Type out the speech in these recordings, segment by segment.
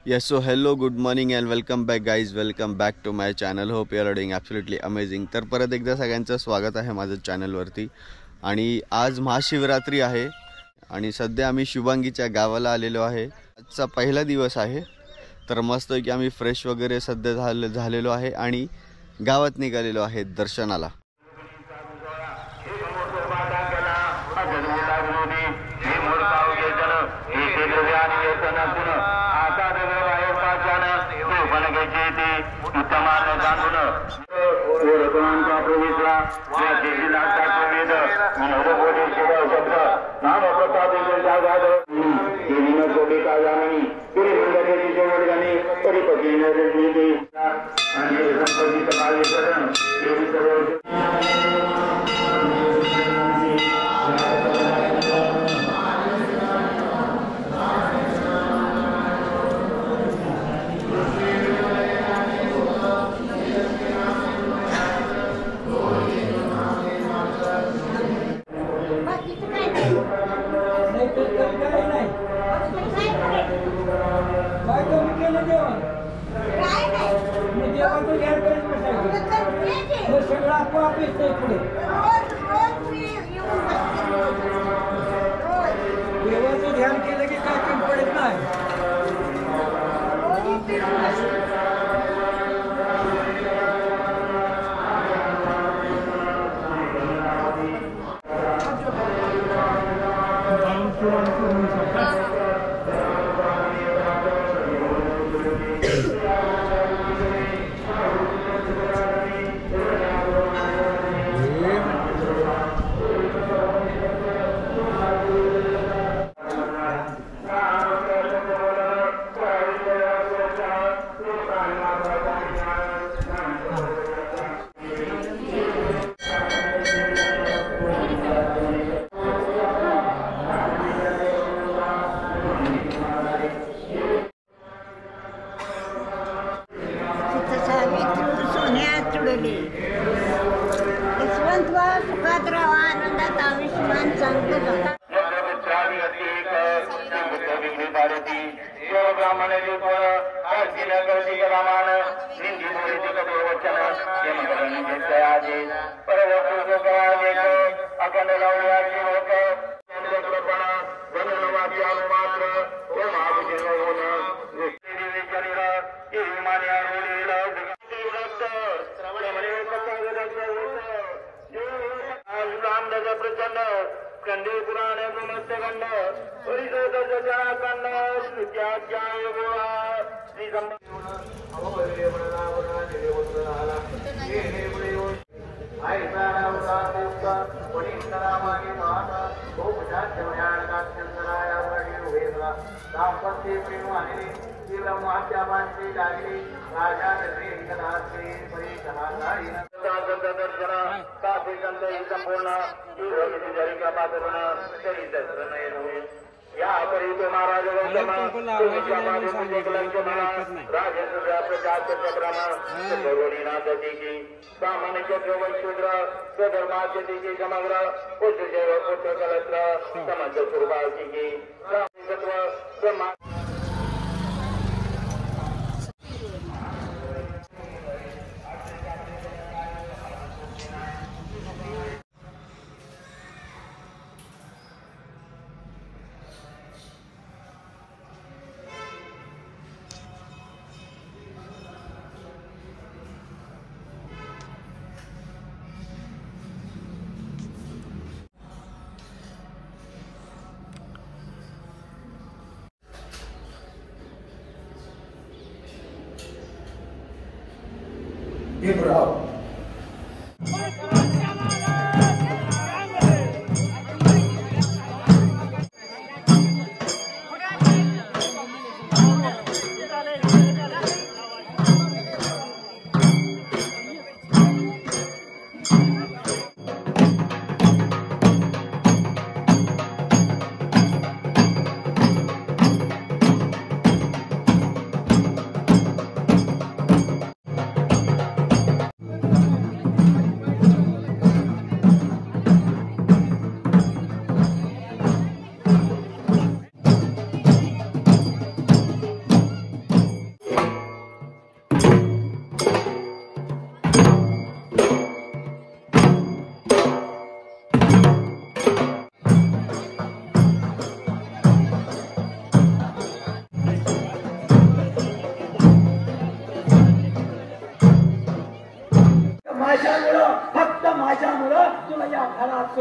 Yes, so hello, good morning and welcome back guys. Welcome back to my channel. Hope you are doing absolutely amazing. तर परत एकदा सगळ्यांचं स्वागत आहे माझ्या चॅनलवरती. आणि आज महाशिवरात्री आहे आणि सध्या आम्ही शुभांगीच्या गावाला आलेलो आहे. आजचा पहिला दिवस आहे. तर मस्त की आम्ही फ्रेश वगैरे सध्या झालेलो आहे आणि गावात निघालेलो आहे दर्शनाला. ध्यान केलं की काय कमी पडत नाही.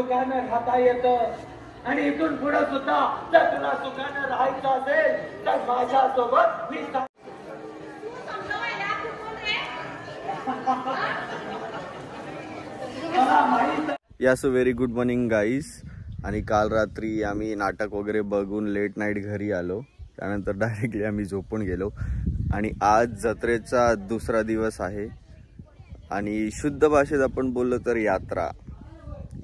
सुखानं राहता येतं. आणि इथून पुढे सुद्धा जर तुला सुखानं राहायचं असेल तर माझ्या सोबत मी मला माहित. या so very good morning guys. आणि काल रात्री आम्ही नाटक वगैरे बघून लेट नाईट घरी आलो. त्यानंतर डायरेक्टली आम्ही झोपून गेलो. आणि आज जत्रेचा दुसरा दिवस आहे. आणि शुद्ध भाषेत आपण बोललो तर यात्रा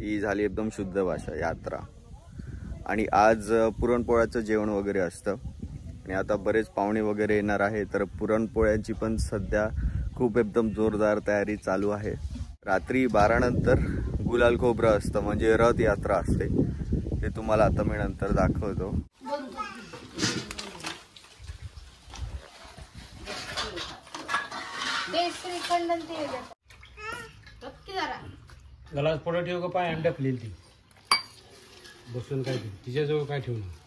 ही झाली, एकदम शुद्ध भाषा यात्रा. आणि आज पुरणपोळ्याचं जेवण वगैरे असतं. आणि आता बरेच पाहुणे वगैरे येणार आहे, तर पुरणपोळ्यांची पण सध्या खूप एकदम जोरदार तयारी चालू आहे. रात्री 12 नंतर गुलाल खोबरं असतं, म्हणजे रथ यात्रा असते. ते तुम्हाला आता मी नंतर दाखवतो. गलास पुढे ठेव का पाय अंड फुलेल ती बसून काय तिच्याजवळ काय ठेवणं.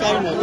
काय नाही.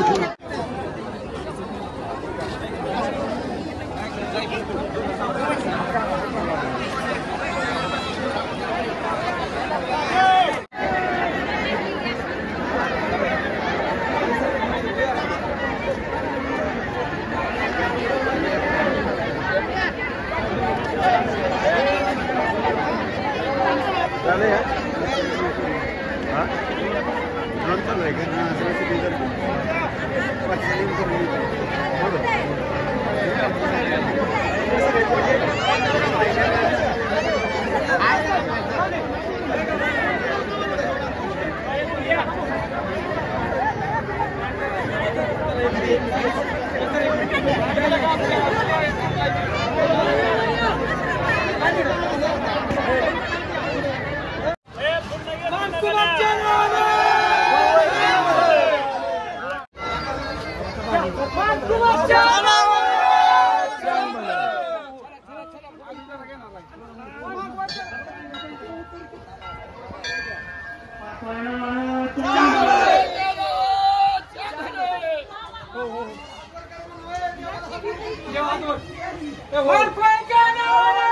वारकऱ्याच्या नावाने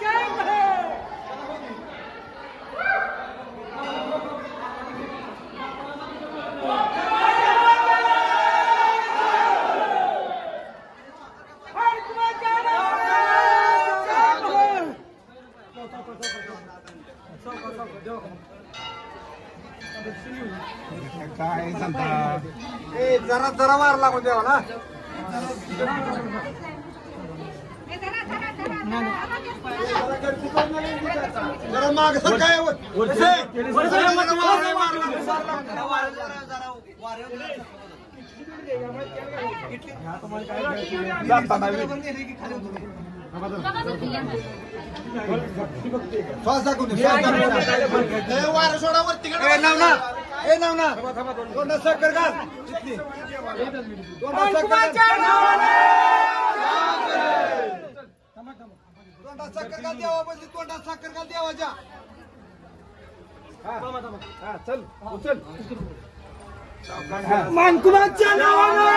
जय भीम. काय सांगता जरा जरा वार लागून द्यावा ना. जरा माग सर काय श्वास दाखवून वार सोडावरती नवना दोन साखर घाल तोंडात साखर घाल देवा बदली तोंडात साखर घाल देवाच्या. चल उचल मानकुमाच्या नावाने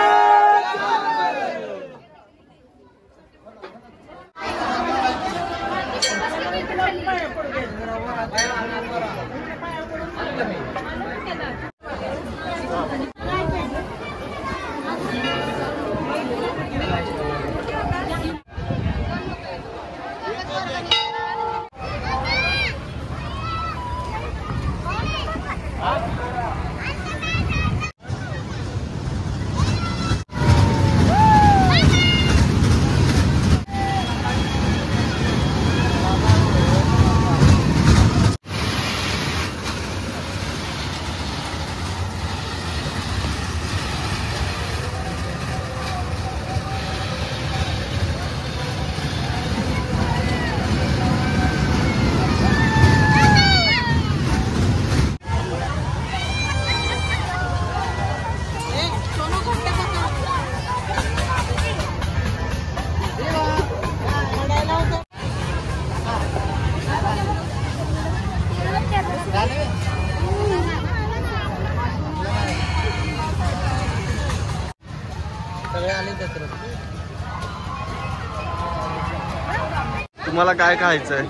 तुम्हाला काय खायचंय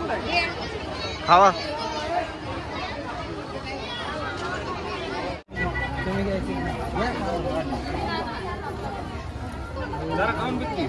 खावा. जरा खाऊन बिकली.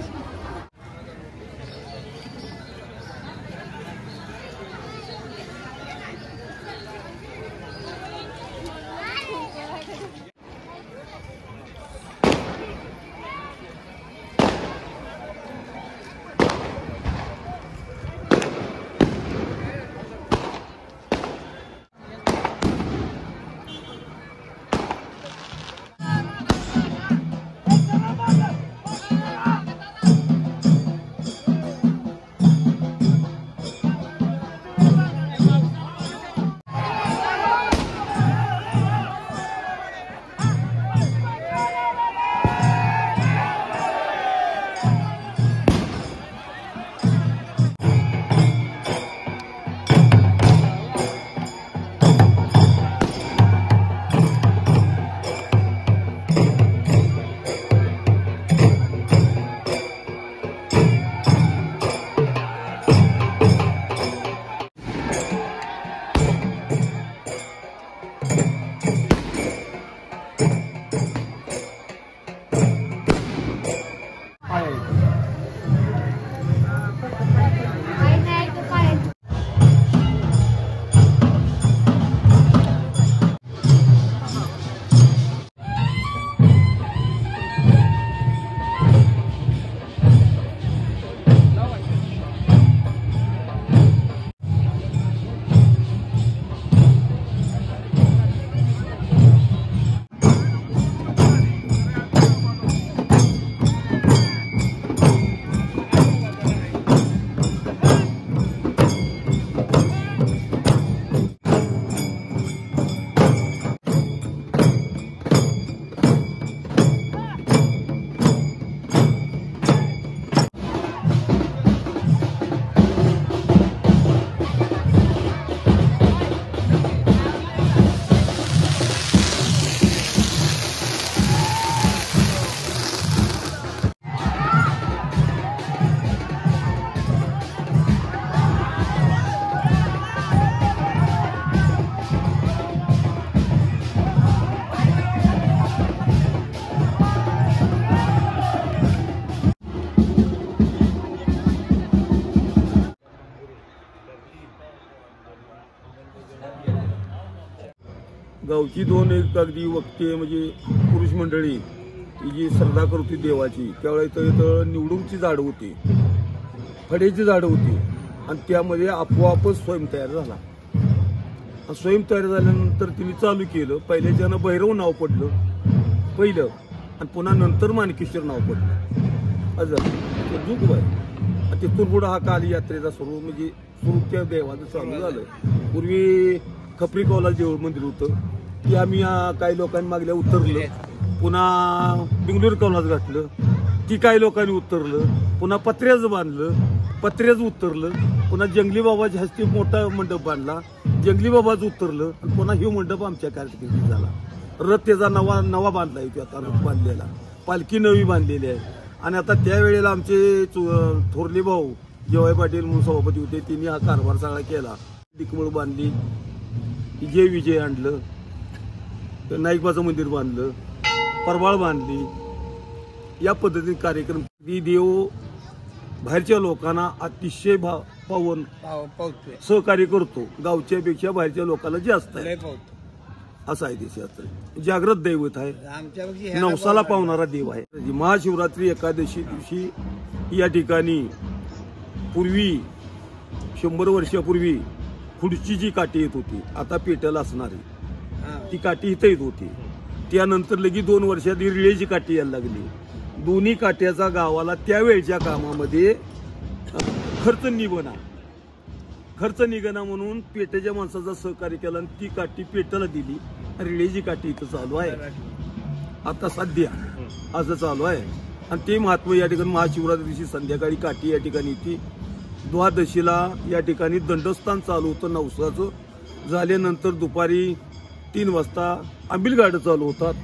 गावची 2 अगदी वक्ते म्हणजे पुरुष मंडळी ती जी श्रद्धा करत होती देवाची, त्यावेळेला इथं निवडूनची झाडं होती, फड्याची झाडं होती आणि त्यामध्ये आपोआपच स्वयं तयार झाला. स्वयं तयार झाल्यानंतर तिने चालू केलं. पहिल्याच्यानं भैरव नाव पडलं पहिलं आणि पुन्हा नंतर माणकेश्वर नाव पडलं. असं जुगबाई तिथून पुढं हा काल यात्रेचा सुरू म्हणजे सुरू त्या देवाचं चालू झालं. पूर्वी खपरी कौला देऊळ मंदिर होतं, की आम्ही काही लोकांनी मागल्या उतरलं, पुन्हा बिंगलोर कौलाच घातलं, की काही लोकांनी उतरलं, पुन्हा पत्र्याचं बांधलं, पत्र्याचं उतरलं, पुन्हा जंगली बाबाच्या हस्ते मोठा मंडप बांधला, जंगली बाबाच उतरलं आणि पुन्हा हे मंडप आमच्या कारकिर्दीत झाला. रथ त्याचा नवा बांधला आहे, आता रथ बांधलेला, पालखी नवी बांधलेली आहे. आणि आता त्यावेळेला आमचे थोरले भाऊ जेवाय पाटील म्हणून सभापती होते, त्यांनी हा कारभार सगळा केला. दिकमळ बांधली, जय विजय आणलं, नाईकबाचं मंदिर बांधलं, परवाळ बांधली. या पद्धतीने कार्यक्रम देव बाहेरच्या लोकांना अतिशय पावन सहकार्य करतो. गावच्यापेक्षा बाहेरच्या लोकांना जास्त आहे, असं आहे देशात. जागृत दैवत आहे, नवसाला पावणारा देव आहे. महाशिवरात्री एकादशी दिवशी या ठिकाणी पूर्वी 100 वर्षापूर्वी खुडची जी काठी येत होती, आता पेटल असणारी ती काठी इथं येत होती. त्यानंतर लगेच 2 वर्षात रिळेची काठी यायला लागली. दोन्ही काठ्याचा गावाला त्यावेळच्या कामामध्ये खर्च निघणा म्हणून पेटेच्या माणसाचा सहकार्य केला आणि ती काठी पेटाला दिली. रिळेची काठी इथं चालू आहे आता सध्या, असं चालू आहे. आणि ते महात्मा या ठिकाणी महाशिवरात्री दिवशी संध्याकाळी काठी या ठिकाणी येते. द्वादशीला या ठिकाणी दंडस्थान चालू होतं नवसाचं. झाल्यानंतर दुपारी 3 वाजता आंबील गाडं चालू होतात.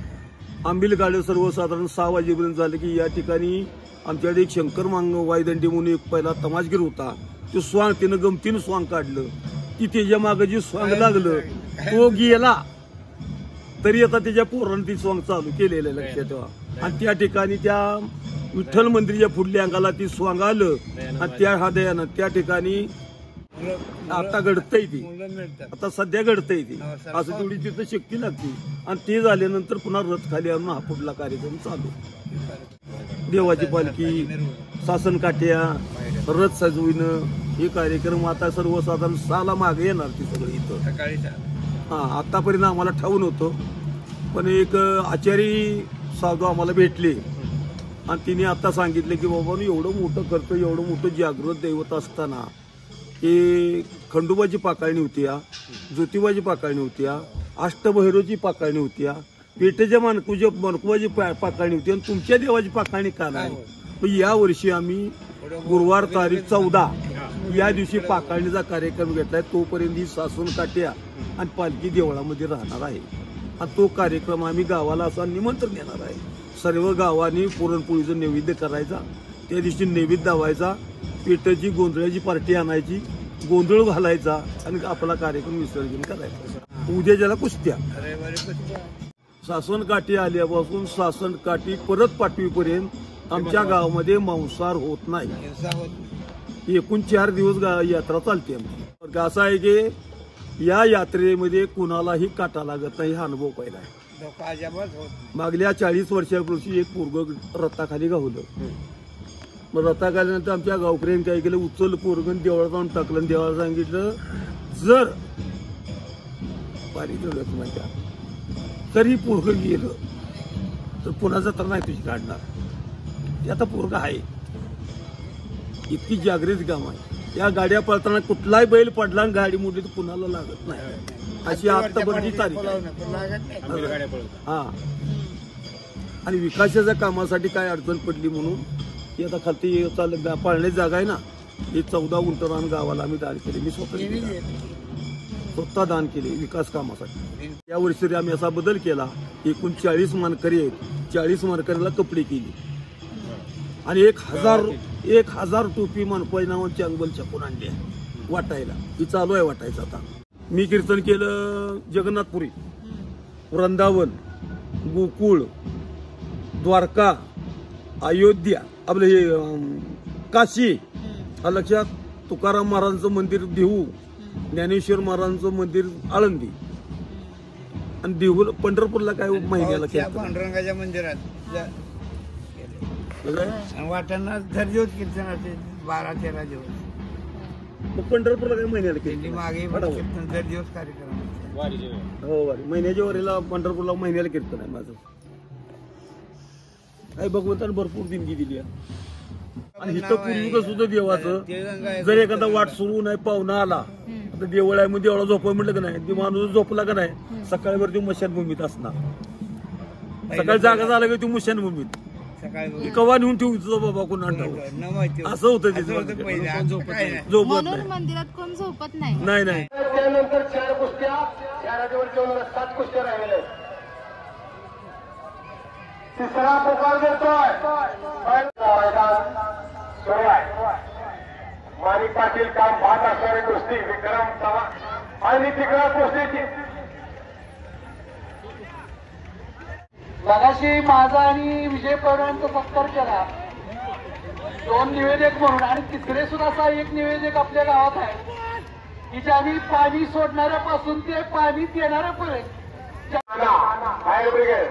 आंबील गाडं सर्वसाधारण 6 वाजेपर्यंत झाले की या ठिकाणी आमच्याकडे एक शंकर मांग वायदंडी म्हणून एक पहिला तमाशगीर होता. तो स्वांग त्यानं गमतीनं स्वांग काढलं, की त्याच्या मागं जे स्वांग लागलं तो गेला, तरी आता त्याच्या पोरानं ती स्वांग चालू केलेलं लक्षात ठेवा. आणि त्या ठिकाणी त्या विठ्ठल मंदिराच्या पुढल्या अंगाला ती स्वांग आलं आणि त्या हृदयानं त्या ठिकाणी आता घडतंय ती, आता सध्या घडतंय ती, असं तेवढी तिथं शक्ती लागते. आणि ते झाल्यानंतर पुन्हा रथ खाली आणून हा पुढला कार्यक्रम चालू. देवाची पालखी, शासन काठ्या, रथ सजविणं, हे कार्यक्रम आता सर्वसाधारण 6ला मागे येणार ती सगळी इथं. आतापर्यंत आम्हाला ठाऊन होतं, पण एक आचारी साधू आम्हाला भेटले आणि तिने आता सांगितलं की बाबा एवढं मोठं करतो, एवढं मोठं जागृत दैवत असताना की खंडोबाची पाकाळणी होत्या, ज्योतिबाची पाकाळणी होत्या, अष्टभैरवची पाकाळणी होत्या, पेटेच्या मनकुबाची पाकाळणी होती आणि तुमच्या देवाची पाकाळणी का नाही. या वर्षी आम्ही गुरुवार तारीख 14 या दिवशी पाकाळणीचा कार्यक्रम घेतलाय. तोपर्यंत ही सासून काट्या आणि पालखी देवळामध्ये राहणार आहे. आणि तो कार्यक्रम आम्ही गावाला असा निमंत्रण देणार आहे. सर्व गावांनी पुरणपोळीचं नैवेद्य करायचा, त्या दिवशी नैवेद्य दावायचा, पेटाची गोंधळाची पार्टी आणायची, गोंधळ घालायचा आणि आपला कार्यक्रम विसर्जन करायचा. उद्या ज्याला कुस्त्या. शासन काठी आल्यापासून शासन काठी परत पाठवीपर्यंत आमच्या गावामध्ये मांसाहार होत नाही. एकूण 4 दिवस यात्रा चालते आमची. असं आहे की या यात्रेमध्ये कुणालाही काटा लागत नाही, हा अनुभव पहिला आहे. मागल्या 40 वर्षापूर्वी एक पोरग रथाखाली गावलं. मग रथाखाल्यानंतर आमच्या गावकऱ्यांनी काय केलं, उचल पोरगण देवळात जाऊन टाकलं. देवाला सांगितलं जर पाणी ठेवलं माझ्या तरी पोरग गेलं तर पुन्हा जत्रा नाही तुझी काढणार. ते आता पोरग आहे. इतकी जागृत काम आहे. या गाड्या पळताना कुठलाही बैल पडला आणि गाडी मोडली तर कुणाला लागत नाही, अशी आतापर्यंतची तारीख आहे. हा, आणि विकासाच्या कामासाठी काय अडचण पडली म्हणून ती आता खालती पाळण्याची जागा आहे ना, ही 14 गुंठ रान गावाला आम्ही दान केले. मी स्वतः दान केले विकास कामासाठी. या वर्षी आम्ही असा बदल केला, एकूण 40 मानकरी आहेत. 40 मानकऱ्याला कपडे केली आणि 1000 टोपी मानपाई नावाची अंगबल छापून आणली वाटायला. ही चालू आहे वाटायचं. आता मी कीर्तन केलं जगन्नाथपुरी, वृंदावन, गोकुळ, द्वारका, अयोध्या, आपलं हे काशी, लक्षात, तुकाराम महाराजांचं मंदिर देहू, ज्ञानेश्वर महाराजांचं मंदिर आळंदी, आणि देऊळ पंढरपूरला काय महिन्याला त्या कीर्तन आहे? पांडुरंगाच्या मंदिरात काय? आणि वाटाणा दरदिवस कीर्तनाचे 12-13 दिवस मग पंढरपूरला काय महिन्याला त्यांनी कीर्तन मागे बरोबर. कीर्तन दरदिवस कार्यक्रम हो वारी महिन्याच्या वारीला पंढरपूरला महिन्याला कीर्तन आहे माझं. काही भगवंतानं भरपूर देणगी दिली आहे. आणि इथं पूर्वी कसं होतं देवाचं, जर एखादा वाट सुरू नाही पाहुणा आला आता देवळ आहे मग देवळा झोपाय म्हटलं का नाही, ते माणूस झोपला का नाही सकाळी वरती मशानभूमीत असणार, सकाळी जागा झाला की ती मशानभूमीत सकाळी कवा नेऊन ठेवू तुझा बाबा कोण असं होतं ते झोपत म्हणून नाही. मंदिरात कोण झोपत नाही. नाही नाही त्यानंतर 4 कुस्त्या, 4 आठवड्याच्या 7 कुस्त्या राहिलेल्या आहेत. तिसरा पुकार देतोय मैदान सुरू आहे. माणिक पाटील काम पाहत असणारी कुस्ती विक्रम चव्हाण आणि तिकडा कुस्तीची मगाशी माझा आणि विजय पवारांचा सत्कार केला 2 निवेदक म्हणून, आणि तिसरे सुद्धा असा एक निवेदक आपल्या गावात आहे की ज्यांनी पाणी सोडणाऱ्यापासून ते पाणी देणाऱ्यापर्यंत. फायर ब्रिगेड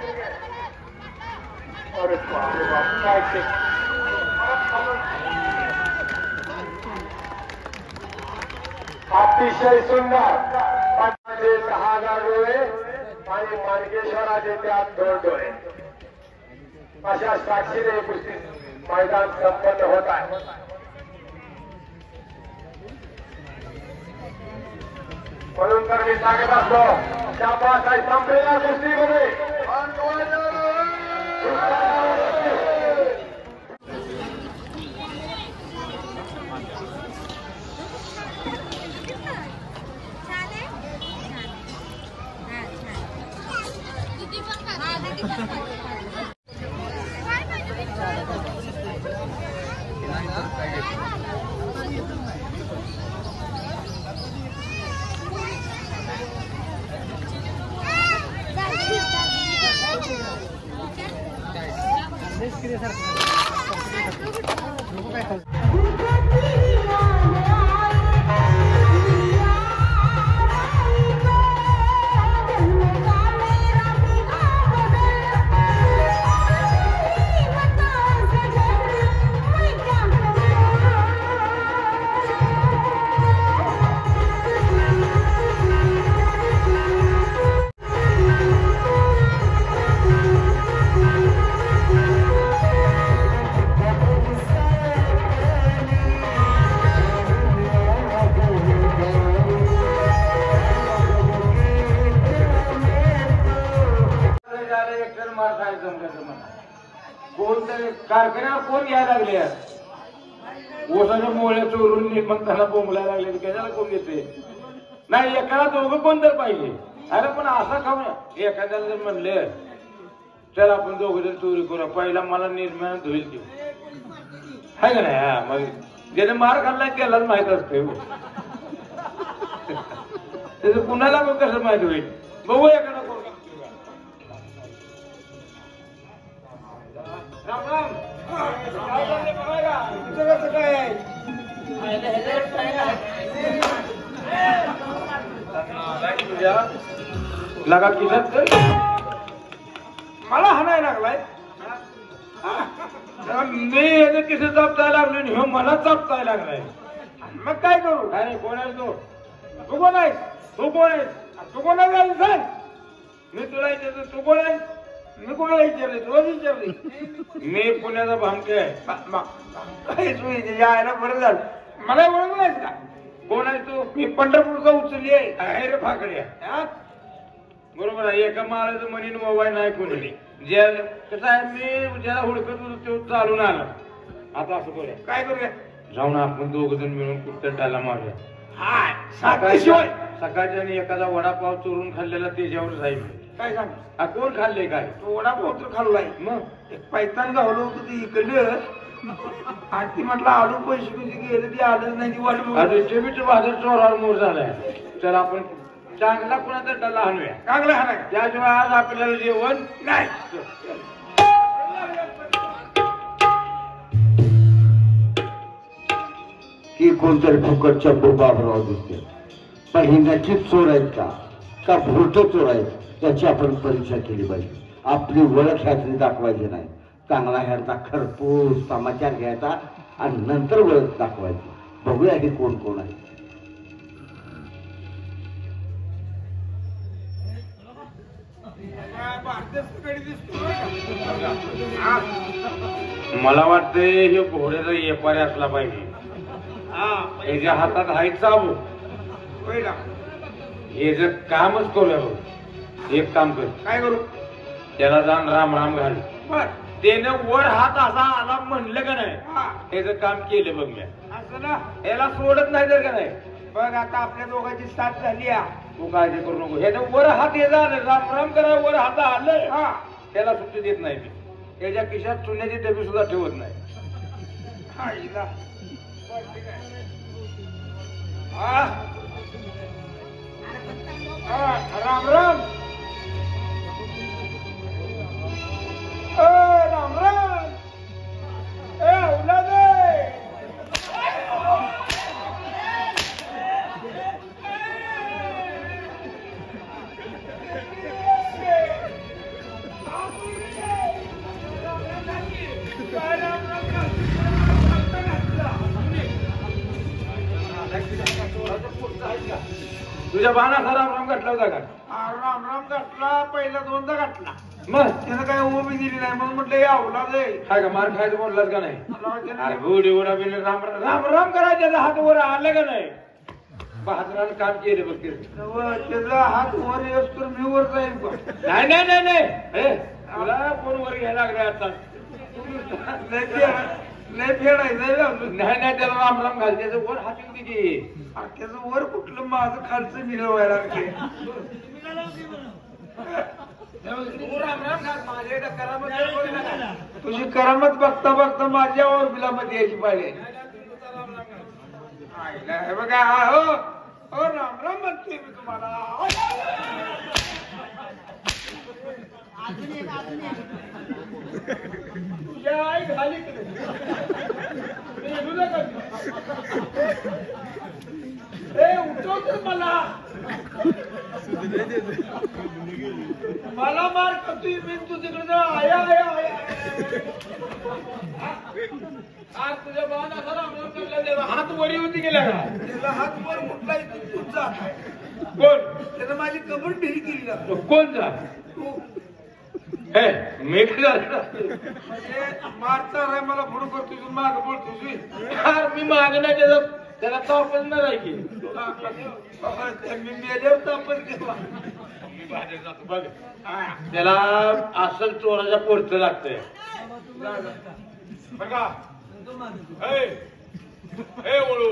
अतिशय सुंदर 10,000 डोळे आणि मार्गेश्वराचे त्यात 2 डोळे अशा साक्षीने कुस्ती मैदान संपन्न होत आहे. म्हणून तर मी सांगत असतो शाबास आहे संपलेल्या कुस्तीमध्ये कोणतरी कारखान्यावर कोण घ्यायला लागले ओसाच्या मोळ्या चोरून मग त्याला बोंबलायला लागले कशाला कोण घेते नाही. एकाला दोघं कोण तर पाहिजे. अरे पण असं खाऊ एखाद्याला जर म्हणले तर आपण दोघं जर चोरी करू पहिला मला निर्माण होईल ते आहे का नाही. हा मग ज्याने मार खाल्लाय त्यालाच माहित असते त्याचं कुणाला पण कसं माहित होईल. बघू एखादा कोण राम राम लगा किशात मला हाणाय लागलाय. मी याचं किसे चापतायला लागलो ह्यो मला चापतायला लागलाय. मग काय करू. अरे कोण आहे तो. तू कोण आहेस. तू कोण आहेस. तू कोण आहे सांग. मी तुला विचारतो तू कोण आहेस. मी कोणाला विचारले रोज विचारले. मी पुण्याचा भामके आहे. यायला बरं झालं. मला ओळख नाहीस का. कोण आहे तू. मी पंढरपूरचा उचलली आहे रे फाकड्या. बरोबर आहे. एका माळाचं म्हणीन मोबाईल नाही कोणी. ज्या कसं आहे मी ज्याला हुडकत होतो तो चालून आला. आता असं करूया काय करूया जाऊन आपण दोघ जण मिळून कुठं टाला मारूया. सकाळच्या आणि एखादा वडापाव चोरून खाल्लेला त्याच्यावर जाईल. काय सांग कोण खाल्ले काय. तो वडापाव तर खाल्लाय. मग एक पैतान गावलं होतं ते इकडं आणि ती म्हटलं आलू पैसे कधी गेले ती आलंच नाही ती वाट बाजार चोरावर मोर झालाय. तर आपण चांगला कुणाचा डल्ला हाणूया. चांगला हाणाय त्याशिवाय आज आपल्याला जेवण नाही. की कोणतरी फुकटच्या बाबराव दिसते पण ही नक्कीच चोर आहेत का भुरट चोर आहेत. त्याची आपण परीक्षा केली पाहिजे. आपली ओळख ह्यातली दाखवायची नाही. चांगला ह्याचा खरपूस समाचार घ्यायचा आणि नंतर ओळख दाखवायची. बघूया हे कोण कोण आहे. मला वाटतंय हे घोड्याचा व्यापारी असला पाहिजे. याच्या हातात आहे चाबू. हे जर कामच करू. एक काम कर. काय करू? त्याला जाऊन राम राम घाल. त्यानं वर हात असा आला म्हणलं का नाही त्याचं काम केलं बघ मी. असं ना याला सोडत नाही तर का नाही. बघ आता आपल्या दोघांची साथ झाली. तू काळजी करू नको. ह्यानं वर हात हे झालं राम राम करा. वर हात आलं त्याला सुट्टी देत नाही मी. त्याच्या खिशात चुन्याची डबी सुद्धा ठेवत नाही. राम राम. राम राम. तुझ्या बाणाचा राम राम घातला होता का? राम राम घातला. पहिला दोनदा घातला. मग त्यानं काय उभी दिली नाही. मग म्हटलं यावला काय का मार खायचं बोललाच का नाही. घोडी उडा बिल राम राम राम करायचा. हात वर आलं का नाही. बहादरानं काम केलं बघ. त्याचा हात वर येस तर मी वर जाईल. नाही नाही नाही नाही. तुला कोण वर घ्यायला लागला आता. नाही फेडायचं. नाही नाही त्याला राम राम घाल. त्याचं वर हात येऊ दे. त्याचं वर कुठलं माझं खालचं मिळवायला लागते. तुझी करामत बघता बघता माझ्यावर बिलामध्ये यायची पाहिजे. बघा हो हो राम राम म्हणतोय मी तुम्हाला. तुझ्या आई घाली उठवतो मला मार करतोय मी. तू तिकडे आया आया आया. आज तुझ्या बाण असा राम राम करला. हात वरी होती गेला का? त्याला हात वर कुठला तुझा कोण? त्यानं माझी कबर ढिली केली. कोण जा तू? मी मारता रे मला पुढं करतोय. माग बोलतोय. मी माग नाही त्याला तापच नाही की. मी मेल्यावर तापच देवा. बघ त्याला असल चोराच्या पोरच लागतंय. बघा ओळू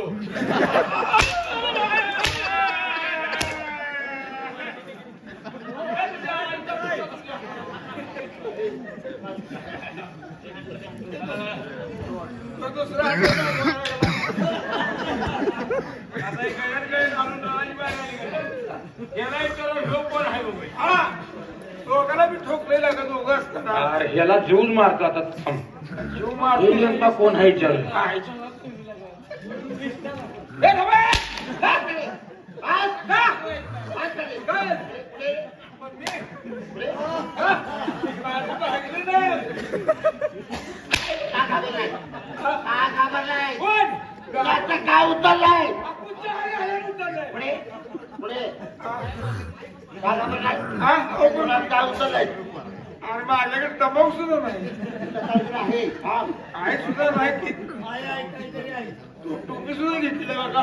दुसरा दोघाला बी ठोकलेला का दोघं असतात. ह्याला जीव मारतो आता. जीव मारतो कोण आहे चल. काय उतरलाय काय उतरलाय. आणि माझ्याकडे तंबाखू सुद्धा नाही. आहे सुद्धा नाही. टोपी सुद्धा घेतली काढून.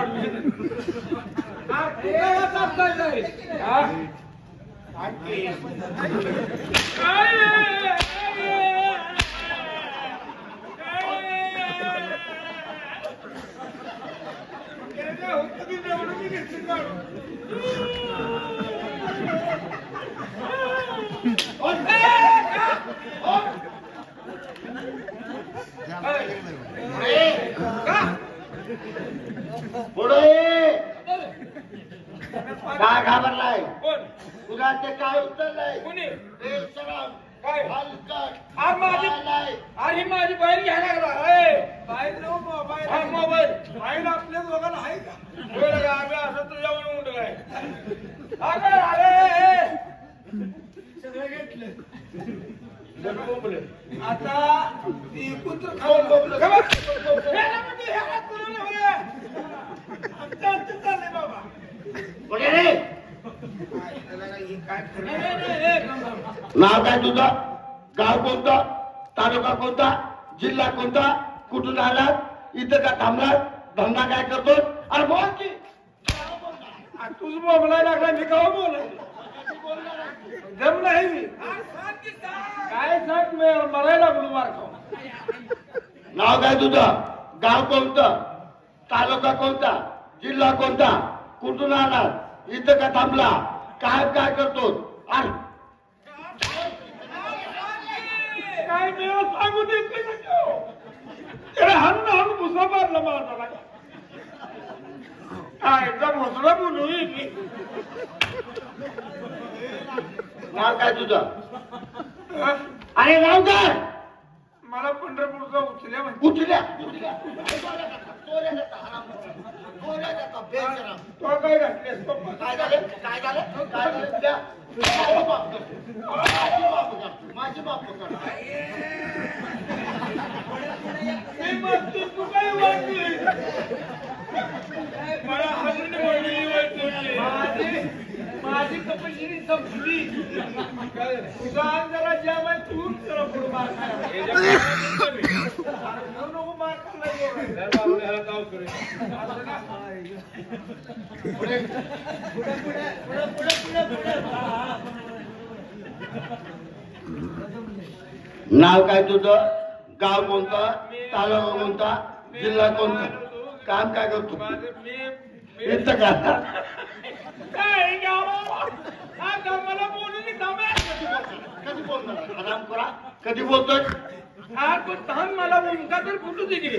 काय घाबरलाय? तुला ते काय उतरलंय? अरे माझी बाहेर घ्यायला लागला. बाहेर मोबाईल बाहेर आपल्या दोघांना आहे का? आम्ही असं तुझ्यावर उठलाय. नाव काय तुझं? गाव कोणतं? तालुका कोणता? जिल्हा कोणता? कुठून आलात? इथं का थांबलात? धंदा काय करतो? अरे बोल की. तुझ बोलायला लागला मी का बोलायचं जम नाही मी काय सांग मरायला लागलो मार खाऊन. नाव काय तुझं? गाव कोणतं? तालुका कोणता? जिल्हा कोणता? कुठून आलात? इथं का थांबला? काय काय करतो? अरे काय मी सांगू देत नाही त्याला हाणून हाणून भुसा मारला माझा काय भोसला बोलू नाव काय तुझं? अरे नाव काय? मला पंढरपूरचा उचल्या म्हणजे उठल्या तो काय घातलेस पप्पा काय झालं? काय झालं? काय झालं तुझ्या? माझी बाप मी म्हणतो तू काय वाटली मला हसून वाटली माझी तपशिरी संपली तुझा आज जरा जाम आहे तू जरा पुढे मार नको मार नाव काय तुझं? गाव कोणता? तालुका कोणता? जिल्हा कोणता? काम काय करतो? इथं का? काय आता मला बोलून कधी बोलणार? आराम करा. कधी बोलतोय? पण थांब मला उमका तर फुटू दे की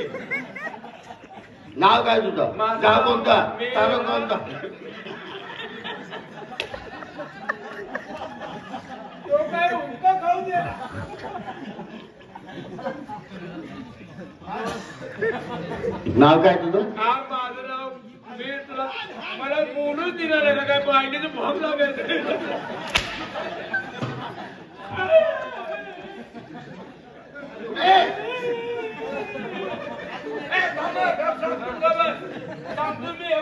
नाव काय तुझं? गाव कोणता? तालुका कोणता? तो काय उमका खाऊ दे नाव काय तुझं? हा माझं नाव मी तुला मला बोलूच दिलं नाही ना काय पाहिजे भाग लागायचं सांगतो मी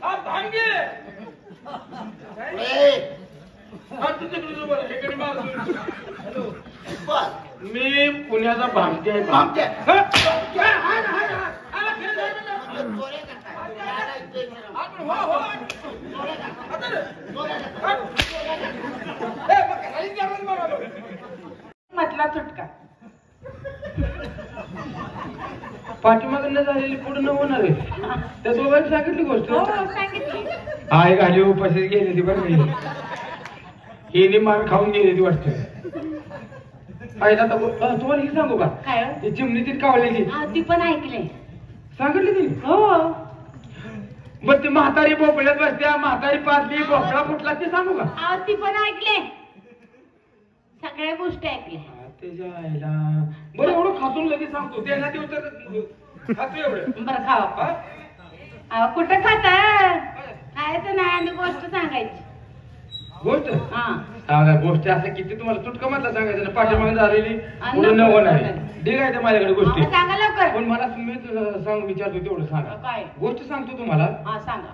हा भांगे मी पुण्याचा भामटे आहे भामटे. म्हटला चुटका पाठीमागून झालेली पुढे न होणार आहे त्या दोघांनी सांगितली गोष्ट हो सांगितली आय घाली उपाशीच गेली ती बरं मी हिने मार खाऊन गेली ती वाटत आईला तुम्हाला हे सांगू का काय ती चिमणी ती कावलेली हा ती पण ऐकले सांगितली ती हो बर ती म्हातारी भोपळ्यात बसत्या म्हातारी पाचली भोपळा फुटला ते सांगू का हा ती पण ऐकले सगळ्या गोष्टी ऐकल्या त्याच्या आईला बरं एवढं खातून लगेच सांगतो त्यांना ते होतं खातो एवढं बरं खावा कुठं खाता खायचं नाही आणि गोष्ट सांगायची गोष्ट हा सांगा गोष्टी असं किती तुम्हाला चुटका म्हटलं सांगायचं ना पाठीमागे झालेली आणि पुढे नको नवं नाही सांगायचं. ठीक आहे माझ्याकडे गोष्टी मग सांगा लवकर पण मला मी सांग विचारतो तेवढं सांगा काय गोष्ट सांगतो तुम्हाला हा सांगा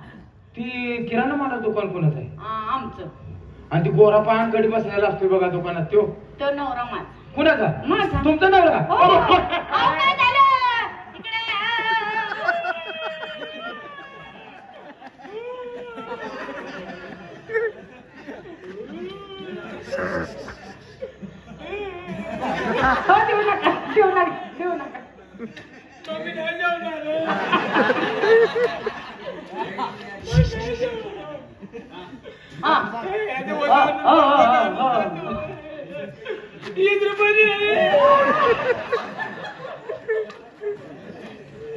ती किराणा माला दुकान कोणाचं आहे हा आमचं आणि ती गोरा पान गडी बसलेला असतो बघा दुकानात तो तो नवरा माझा कुणाचा माझा तुमचा नवरा हो अहो, काय झालं इकडे हो देऊ नका देऊ नका देऊ नका हा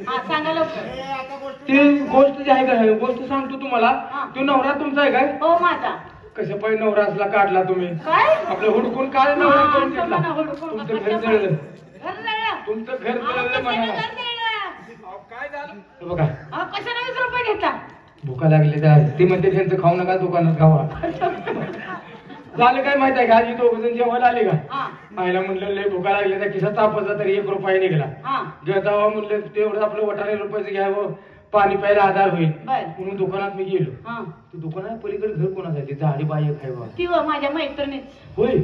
हा सांगा लवकर ती गोष्ट जी आहे का गोष्ट सांगतो तुम्हाला तो नवरा तुमचा आहे काय हो माझा कशा पाहिजे नवरा असला काढला तुम्ही काय आपलं हुडकून काय नवरा करून हा, घेतला आमचं हुडकून तुमचं कसं घर जळलं घर जळलं तुमचं घर जळलं आमचं म्हणा घर जळलं. काय झालं बघा कशाला 20 रुपये घेता भुका लागली त्या ती म्हणते त्यांचं खाऊ नका दुकानात खावा झालं काय माहित आहे का आधी दोघ जण जेवायला आले का हा आईला म्हणलं लय भुका लागली त्या खिसा तापाचा तरी 1 रुपया निघाला हा घेता म्हणलं तेवढं आपलं 18 रुपयाचं घ्यावं पाणी प्यायला आधार होईल बर. म्हणून दुकानात मी गेलो. हा ते दुकानात पलीकडे घर कोणाचं आहे? ते झाडी बाई आहे बा. ती व माझ्या मैत्रिणीच. होय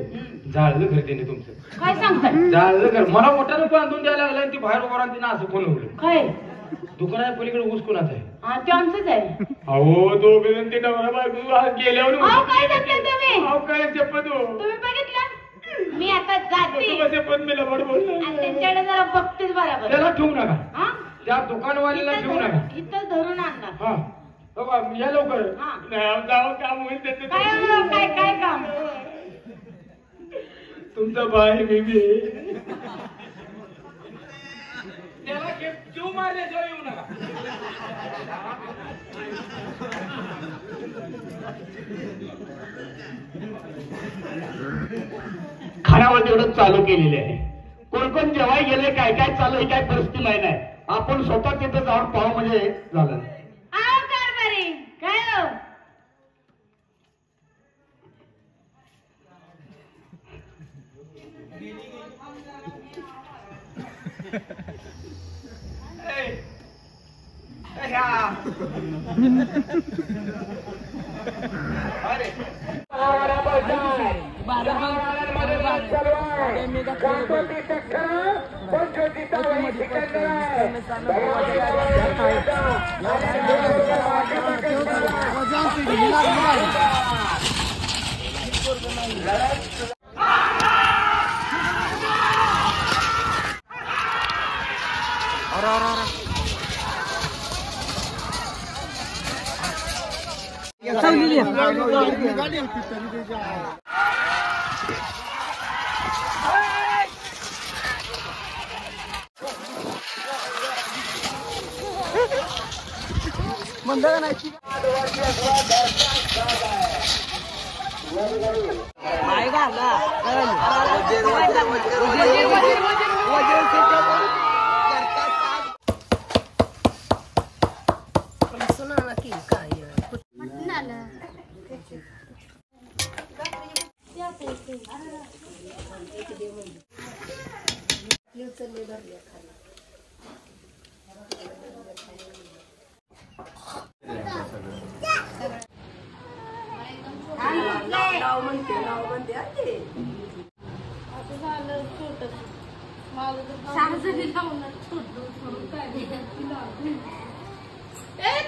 जाळलं घर त्याने तुमचं. काय सांगताय? जाळलं घर मला मोठ्यानं बांधून द्यायला लागलं आणि ती बाहेर उभा राहून तिने असं बनवलं. काय? दुकानात पलीकडे ऊस कोणाचं आहे? हा ते आमचंच आहे. अहो दोघे जण ते नवरा बायको गेल्यावर अहो काय सांगताय तुम्ही? अहो काय शपथ हो. तुम्ही बघितलं? मी आता जाते तुला शपथ मी लबड बोललो. आणि त्यांच्याकडे जरा बघतेच बरोबर. त्याला ठेवू नका. हा त्या दुकानवालीला ठेवू नका. इथं धरून आणणार. हा बाबा या लवकर. हा. नाही, जावं काम होईल त्याचं. काय हो, काय काय काम? तुमचा बाय बेबी त्याला जीव मारल्याशिवाय येऊ नका. खाण्यावर तेवढं चालू केलेले आहे. कोण कोण जेव्हा गेले काय काय चालू ही काय परिस्थिती माहिती नाही. आपण स्वतः तिथं जाऊन पाहू म्हणजे झालं. आहो कारभारी काय हो?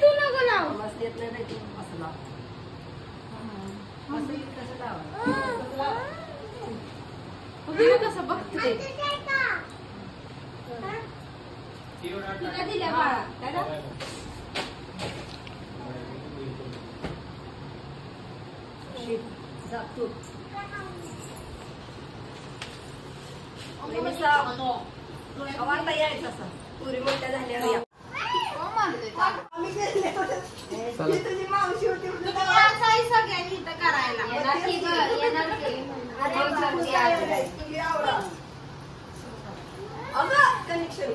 तू नको लाव. कसं बघते तुला दिल्या बाळा. जातो आता यायचं असं पुरी मोठ्या झाल्या. सगळ्यांनी इथं करायला कनेक्शन